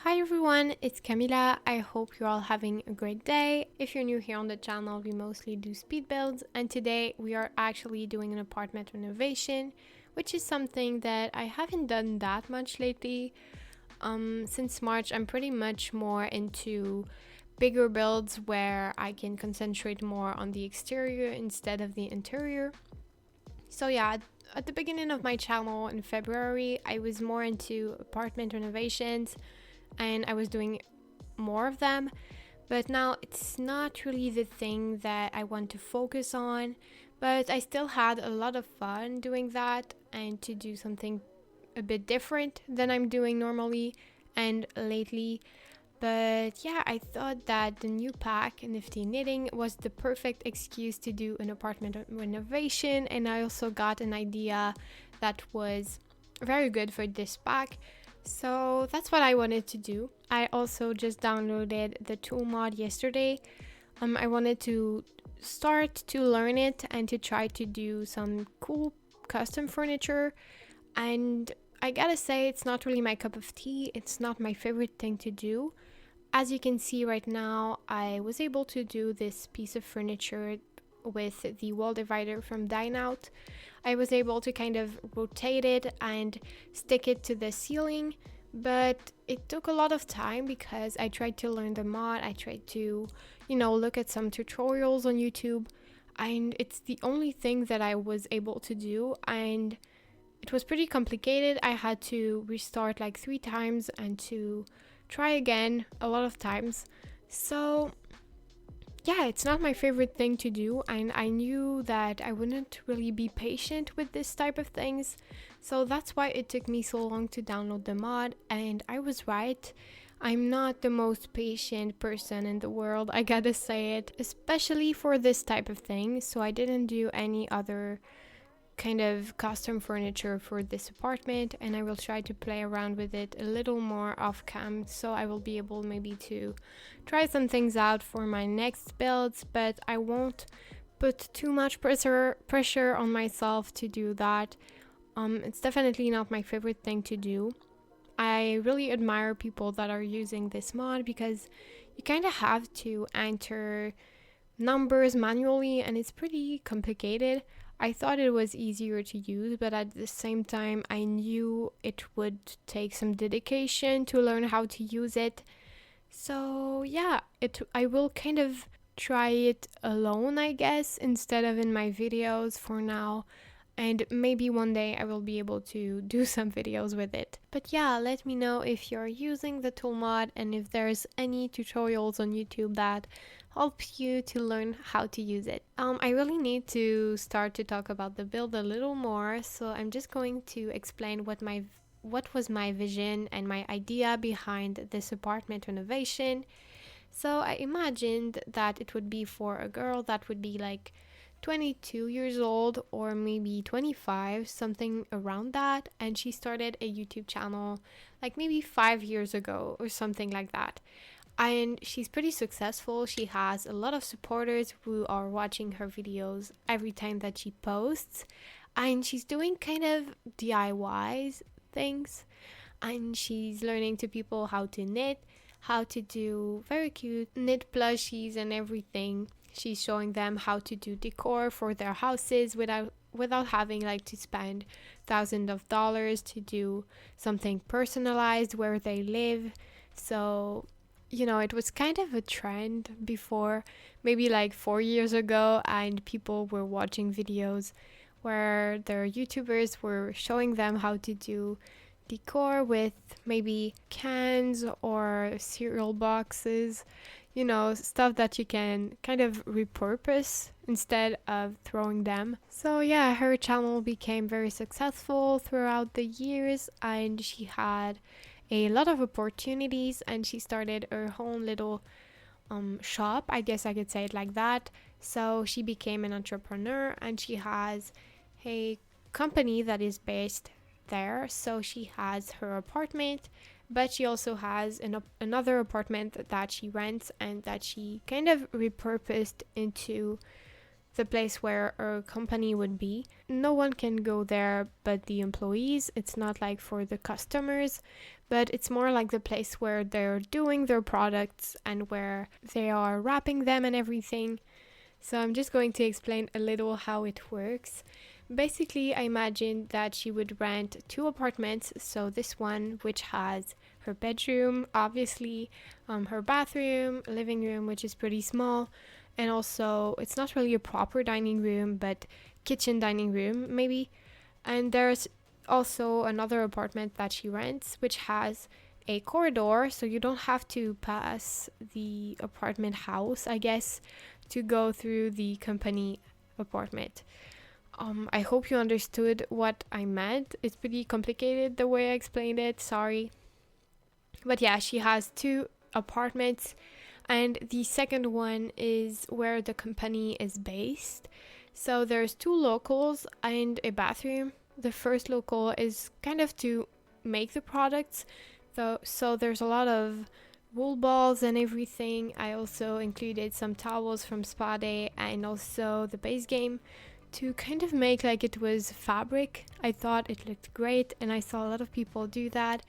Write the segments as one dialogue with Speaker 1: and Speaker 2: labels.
Speaker 1: Hi everyone, it's Kamila. I hope you're all having a great day. If you're new here on the channel, we mostly do speed builds, and today we are actually doing an apartment renovation, which is something that I haven't done that much lately. Since March, I'm pretty much more into bigger builds where I can concentrate more on the exterior instead of the interior. So yeah, at the beginning of my channel in February, I was more into apartment renovations and I was doing more of them, but now it's not really the thing that I want to focus on, but I still had a lot of fun doing that and to do something a bit different than I'm doing normally and lately. But yeah, I thought that the new pack, Nifty Knitting, was the perfect excuse to do an apartment renovation, and I also got an idea that was very good for this pack. So that's what I wanted to do. I also just downloaded the tool mod yesterday. I wanted to start to learn it and to try to do some cool custom furniture, and I gotta say it's not really my cup of tea. It's not my favorite thing to do. As you can see right now, I was able to do this piece of furniture with the wall divider from Dine Out. I was able to kind of rotate it and stick it to the ceiling, but it took a lot of time because I tried to learn the mod. I tried to, look at some tutorials on YouTube, and it's the only thing that I was able to do, and it was pretty complicated. I had to restart like 3 times and to try again a lot of times. So yeah, it's not my favorite thing to do, and I knew that I wouldn't really be patient with this type of things, so that's why it took me so long to download the mod. And I was right. I'm not the most patient person in the world, I gotta say it, especially for this type of thing. So I didn't do any other kind of custom furniture for this apartment, and I will try to play around with it a little more off cam, so I will be able maybe to try some things out for my next builds, but I won't put too much pressure on myself to do that. It's definitely not my favorite thing to do. I really admire people that are using this mod because you kind of have to enter numbers manually and it's pretty complicated. I thought it was easier to use, but at the same time, I knew it would take some dedication to learn how to use it. So yeah, I will kind of try it alone, I guess, instead of in my videos for now. And maybe one day I will be able to do some videos with it. But yeah, let me know if you're using the tool mod and if there's any tutorials on YouTube that help you to learn how to use it. I really need to start to talk about the build a little more, so I'm just going to explain what was my vision and my idea behind this apartment renovation. So I imagined that it would be for a girl that would be like 22 years old or maybe 25, something around that, and she started a YouTube channel like maybe 5 years ago or something like that. And she's pretty successful. She has a lot of supporters who are watching her videos every time that she posts, and she's doing kind of DIYs things, and she's learning to people how to knit, how to do very cute knit plushies and everything. She's showing them how to do decor for their houses without having like to spend thousands of dollars to do something personalized where they live. So it was kind of a trend before, maybe like 4 years ago, and people were watching videos where their YouTubers were showing them how to do decor with maybe cans or cereal boxes, stuff that you can kind of repurpose instead of throwing them. So yeah, her channel became very successful throughout the years, and she had a lot of opportunities, and she started her own little shop, I guess I could say it like that. So she became an entrepreneur, and she has a company that is based there. So she has her apartment, but she also has another apartment that she rents and that she kind of repurposed into the place where our company would be. No one can go there but the employees. It's not like for the customers, but it's more like the place where they're doing their products and where they are wrapping them and everything. So I'm just going to explain a little how it works. Basically, I imagined that she would rent 2 apartments. So this one, which has her bedroom, obviously, her bathroom, living room, which is pretty small, and also it's not really a proper dining room, but kitchen dining room maybe. And there's also another apartment that she rents, which has a corridor, so you don't have to pass the apartment house, I guess, to go through the company apartment. I hope you understood what I meant. It's pretty complicated the way I explained it, sorry. But yeah, she has 2 apartments, and the second one is where the company is based. So there's 2 locals and a bathroom. The first local is kind of to make the products, so there's a lot of wool balls and everything. I also included some towels from Spa Day and also the base game to kind of make like it was fabric. I thought it looked great and I saw a lot of people do that.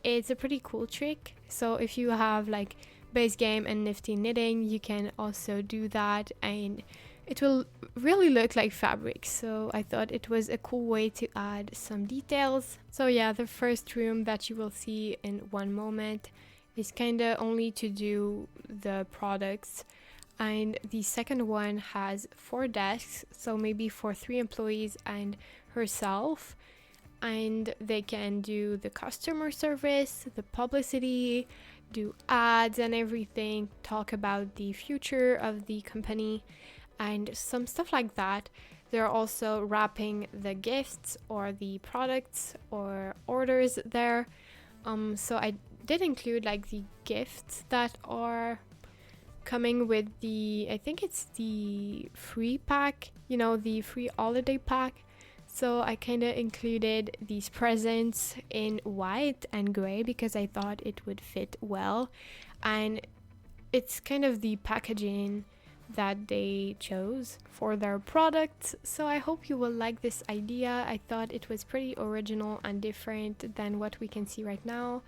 Speaker 1: It's a pretty cool trick. So if you have like base game and Nifty knitting, you can also do that and it will really look like fabric. So I thought it was a cool way to add some details. So yeah, the first room that you will see in one moment is kind of only to do the products, and the second one has 4 desks, so maybe for 3 employees and herself, and they can do the customer service, the publicity, do ads and everything, talk about the future of the company and some stuff like that. They're also wrapping the gifts or the products or orders there. So I did include like the gifts that are coming with the, I think it's the free pack, you know, the free holiday pack. So I kind of included these presents in white and gray because I thought it would fit well, and it's kind of the packaging that they chose for their products. So I hope you will like this idea. I thought it was pretty original and different than what we can see right now.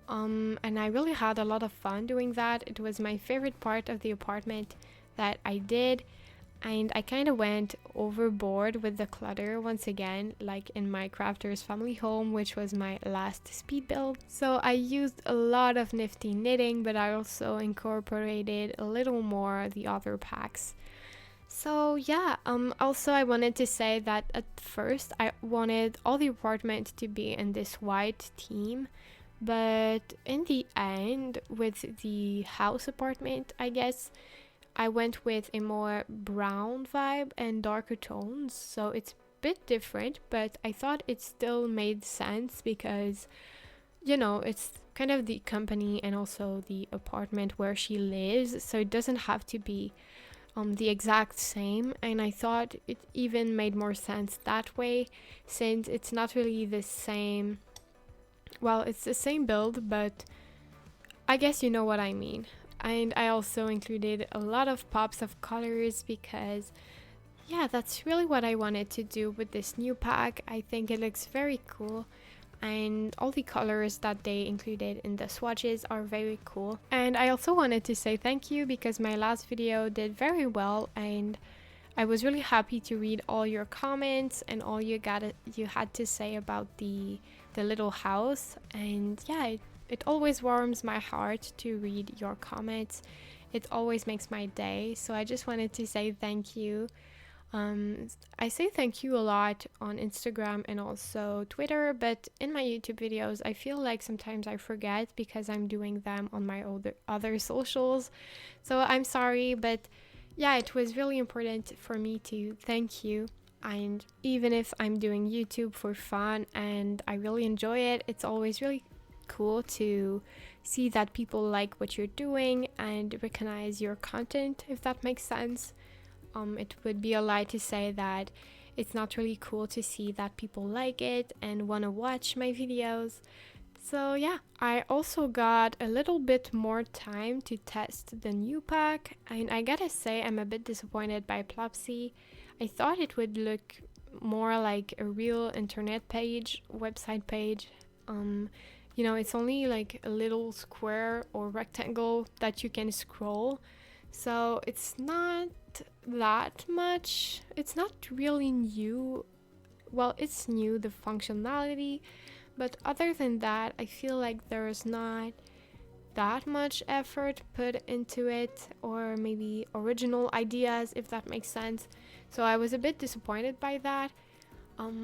Speaker 1: And I really had a lot of fun doing that. It was my favorite part of the apartment that I did, and I kind of went overboard with the clutter once again, like in my crafter's family home, which was my last speed build. So I used a lot of Nifty knitting, but I also incorporated a little more the other packs. So yeah, also I wanted to say that at first I wanted all the apartment to be in this white theme, but in the end, with the house apartment, I guess, I went with a more brown vibe and darker tones. So it's a bit different, but I thought it still made sense because, you know, it's kind of the company and also the apartment where she lives. So it doesn't have to be the exact same. And I thought it even made more sense that way, since it's not really the same. Well, it's the same build, but I guess you know what I mean. And I also included a lot of pops of colors because, yeah, that's really what I wanted to do with this new pack. I think it looks very cool, and all the colors that they included in the swatches are very cool. And I also wanted to say thank you because my last video did very well, and I was really happy to read all your comments and all you had to say about the little house. And yeah, it always warms my heart to read your comments. It always makes my day. So I just wanted to say thank you. I say thank you a lot on Instagram and also Twitter, but in my YouTube videos, I feel like sometimes I forget because I'm doing them on my other socials. So I'm sorry, but yeah, it was really important for me to thank you. And even if I'm doing YouTube for fun and I really enjoy it, it's always really cool to see that people like what you're doing and recognize your content, if that makes sense. It would be a lie to say that it's not really cool to see that people like it and want to watch my videos. So yeah, I also got a little bit more time to test the new pack, and I gotta say I'm a bit disappointed by Plopsy. I thought it would look more like a real internet page, website page. It's only like a little square or rectangle that you can scroll, so it's not that much. It's not really new. Well, it's new, the functionality, but other than that, I feel like there's not that much effort put into it, or maybe original ideas, if that makes sense. So I was a bit disappointed by that.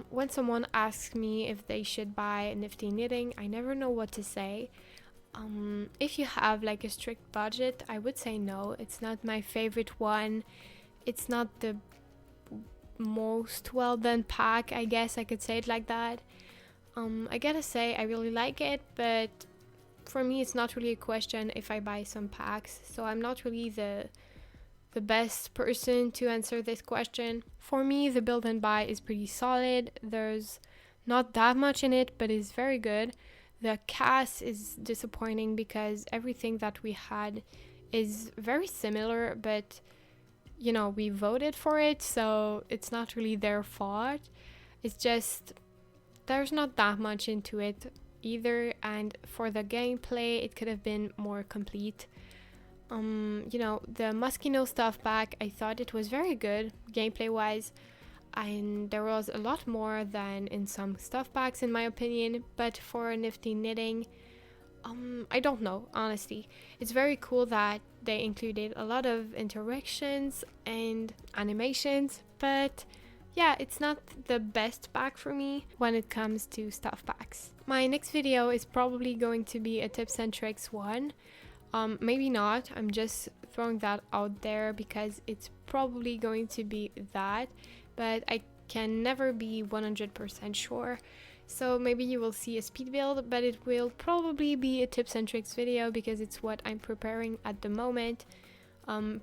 Speaker 1: When someone asks me if they should buy Nifty knitting, I never know what to say. If you have like a strict budget, I would say no. It's not my favorite one. It's not the most well done pack, I guess I could say it like that. I gotta say I really like it, but for me it's not really a question if I buy some packs, so I'm not really the best person to answer this question. For me, the build and buy is pretty solid. There's not that much in it, but it's very good. The cast is disappointing because everything that we had is very similar, but we voted for it, so it's not really their fault. It's just there's not that much into it either, and for the gameplay it could have been more complete. The Myshuno stuff pack, I thought it was very good gameplay wise, and there was a lot more than in some stuff packs in my opinion. But for Nifty knitting, I don't know, honestly. It's very cool that they included a lot of interactions and animations, but yeah, it's not the best pack for me when it comes to stuff packs. My next video is probably going to be a tips and tricks one. Maybe not, I'm just throwing that out there because it's probably going to be that, but I can never be 100% sure. So maybe you will see a speed build, but it will probably be a tips and tricks video because it's what I'm preparing at the moment.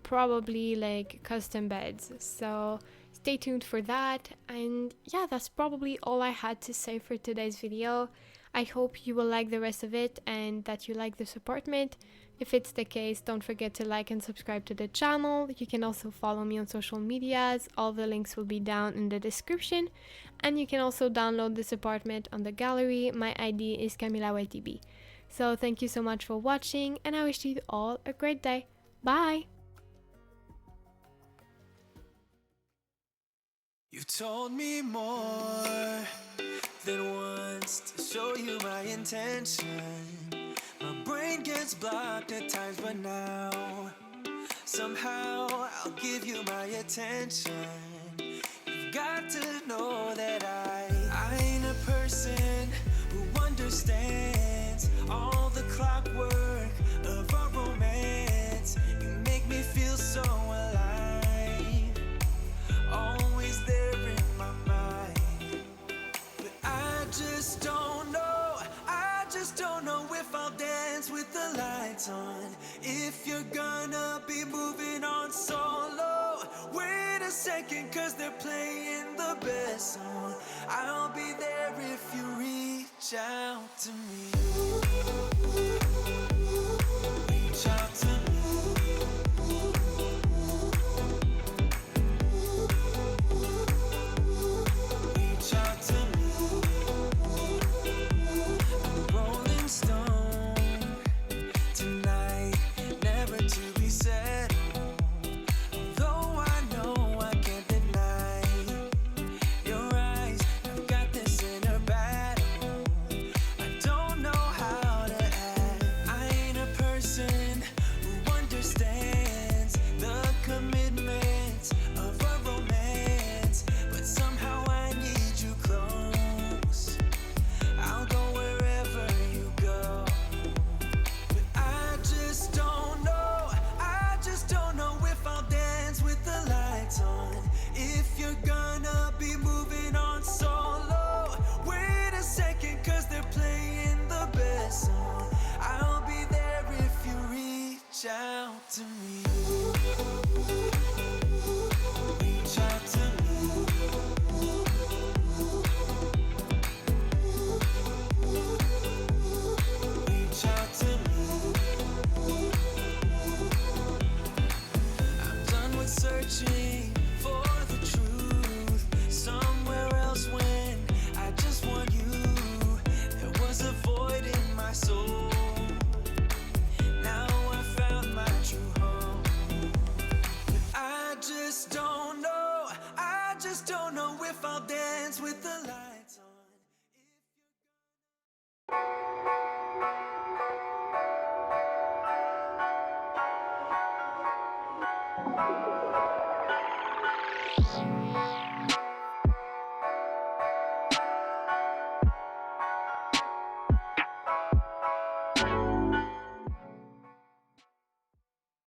Speaker 1: Probably like custom beds, so stay tuned for that. And yeah, that's probably all I had to say for today's video. I hope you will like the rest of it and that you like this apartment. If it's the case, don't forget to like and subscribe to the channel. You can also follow me on social medias. All the links will be down in the description. And you can also download this apartment on the gallery. My ID is KamilaYtb. So thank you so much for watching, and I wish you all a great day. Bye!
Speaker 2: You've told me more than once to show you my intention. My brain gets blocked at times, but now somehow I'll give you my attention. You've got to know that I ain't a person who understands all the clockwork of our romance. You make me feel so alive, always there in my mind. But I just don't know if I'll dance with the lights on. If you're gonna be moving on solo, wait a second, cause they're playing the best song. I'll be there if you reach out to me. Reach out to me. Out to me. Reach out to me. lights on. If you're